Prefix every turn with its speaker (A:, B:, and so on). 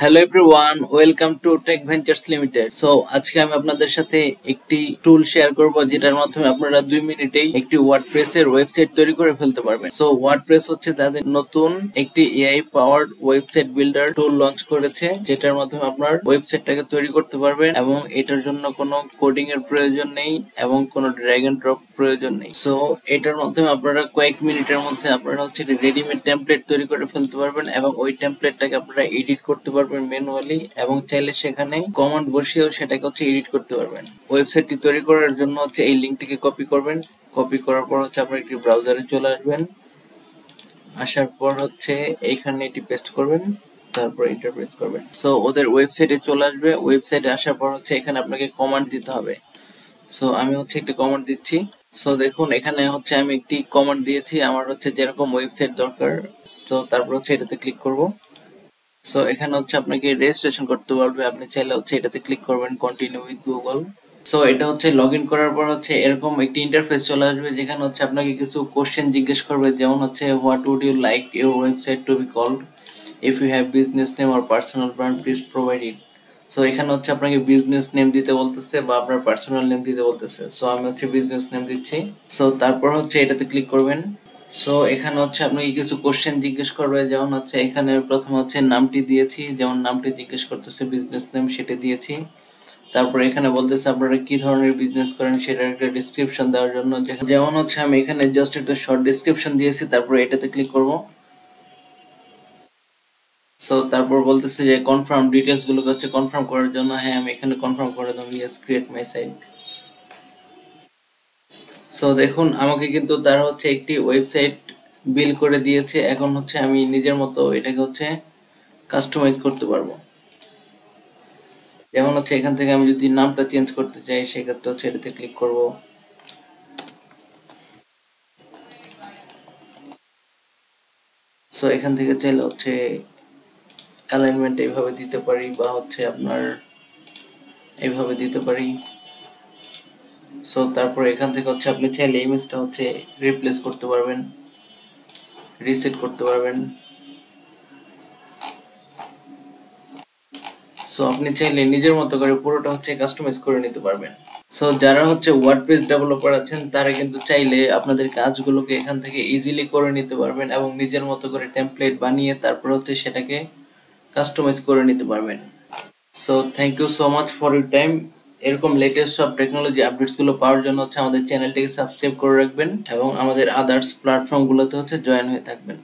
A: Hello everyone, welcome to Tech Ventures Limited. So আজকে আমি আপনাদের সাথে একটি টুল শেয়ার করব যেটার মাধ্যমে আপনারা 2 মিনিটেই একটি ওয়ার্ডপ্রেস এর ওয়েবসাইট তৈরি করে ফেলতে পারবেন। সো ওয়ার্ডপ্রেস হচ্ছে তাদের নতুন একটি এআই পাওয়ার্ড ওয়েবসাইট বিল্ডার টুল লঞ্চ করেছে, যেটার মাধ্যমে আপনার ওয়েবসাইটটাকে তৈরি করতে পারবেন এবং এটার জন্য কোনো কোডিং এর প্রয়োজন নেই এবং কোনো ড্র্যাগ এন্ড ড্রপ প্রয়োজন নেই। সো এটার মাধ্যমে আপনারা কয়েক মিনিটের মধ্যে আপনারা হচ্ছে রেডিমেড টেমপ্লেট তৈরি করে ফেলতে পারবেন এবং ওই টেমপ্লেটটাকে আপনারা এডিট করতে পারবেন ম্যানুয়ালি, এবং চাইলে সেখানে কমান্ড বসিয়েও সেটাকে হচ্ছে এডিট করতে পারবেন। ওয়েবসাইটটি তৈরি করার জন্য হচ্ছে এই লিঙ্কটিকে কপি করবেন। কপি করার পর হচ্ছে আপনার একটি ব্রাউজারে চলে আসবেন। আসার পর হচ্ছে এইখানে এটি পেস্ট করবেন, তারপর এন্টার প্রেস করবেন। সো ওদের ওয়েবসাইটে চলে আসবে। ওয়েবসাইটে আসার পর হচ্ছে এখানে আপনাকে কমান্ড দিতে হবে। সো আমি হচ্ছে একটি কমান্ড দিচ্ছি। সো দেখুন এখানে হচ্ছে আমি একটি কমান্ড দিয়েছি আমার হচ্ছে যেরকম ওয়েবসাইট দরকার। সো তারপর হচ্ছে এটাতে ক্লিক করব। সো এখানে হচ্ছে আপনাকে রেজিস্ট্রেশন করতে বলবে, আপনি চাইলে হচ্ছে এটাতে ক্লিক করবেন কন্টিনিউ উইথ গুগল। সো এটা হচ্ছে লগ ইন করার পর হচ্ছে এরকম একটি ইন্টারফেস চলে আসবে, যেখানে হচ্ছে আপনাকে কিছু কোশ্চেন জিজ্ঞেস করবে, যেমন হচ্ছে what would you like your website to be called, if you have business name or personal brand please provide it. So এখানে হচ্ছে আপনাকে বিজনেস নেম দিতে বলতেছে বা আপনার পার্সোনাল নেম দিতে বলতেছে। সো আমি হচ্ছে বিজনেস নেম দিচ্ছি। সো তারপর হচ্ছে এটাতে ক্লিক করবেন। সো এখানে হচ্ছে আপনাকে কিছু কোশ্চেন জিজ্ঞেস করবে, যেমন হচ্ছে এখানে প্রথমে হচ্ছে নামটি দিয়েছি, যেমন নামটি জিজ্ঞেস করতেছে বিজনেস নেম, সেটা দিয়েছি। তারপর এখানে বলতেছে আপনারা কি ধরনের বিজনেস করেন সেটার একটা ডেসক্রিপশন দেওয়ার জন্য, যেমন হচ্ছে আমি এখানে জাস্ট একটা শর্ট ডেসক্রিপশন দিয়েছি। তারপর এটাতে ক্লিক করব। সো তারপর বলতেছে যে কনফার্ম ডিটেলস গুলোকে হচ্ছে কনফার্ম করার জন্য, হ্যাঁ আমি এখানে কনফার্ম করে দেবো, yes create my site. So দেখুন আমাকে কিন্তু তারা হচ্ছে একটি ওয়েবসাইট বিল করে দিয়েছে। এখন হচ্ছে আমি নিজের মতো এটাকে হচ্ছে কাস্টমাইজ করতে পারবো। যেমন হচ্ছে এখান থেকে আমি যদি নামটা চেঞ্জ করতে চাই, সেক্ষেত্রে হচ্ছে এটাতে ক্লিক করব। সো এখান থেকে চাইলে হচ্ছে অ্যালাইনমেন্ট এইভাবে দিতে পারি, বা হচ্ছে আপনার এইভাবে দিতে পারি। সো তারপর এখান থেকে হচ্ছে আপনি চাইলে ইমেজটা হচ্ছে রিপ্লেস করতে পারবেন, রিসেট করতে পারবেন। সো আপনি চাইলে নিজের মতো করে পুরোটা হচ্ছে কাস্টমাইজ করে নিতে পারবেন। সো যারা হচ্ছে ওয়ার্ডপ্রেস ডেভেলপার আছেন তারা কিন্তু চাইলে আপনাদের কাজগুলোকে এখান থেকে ইজিলি করে নিতে পারবেন এবং নিজের মতো করে টেমপ্লেট বানিয়ে তারপর হচ্ছে সেটাকে কাস্টমাইজ করে নিতে পারবেন। So thank you so much for your time. এরকম লেটেস্ট সব টেকনোলজি আপডেটসগুলো পাওয়ার জন্য হচ্ছে আমাদের চ্যানেলটিকে সাবস্ক্রাইব করে রাখবেন এবং আমাদের আদার্স প্ল্যাটফর্মগুলোতে হচ্ছে জয়েন হয়ে থাকবেন।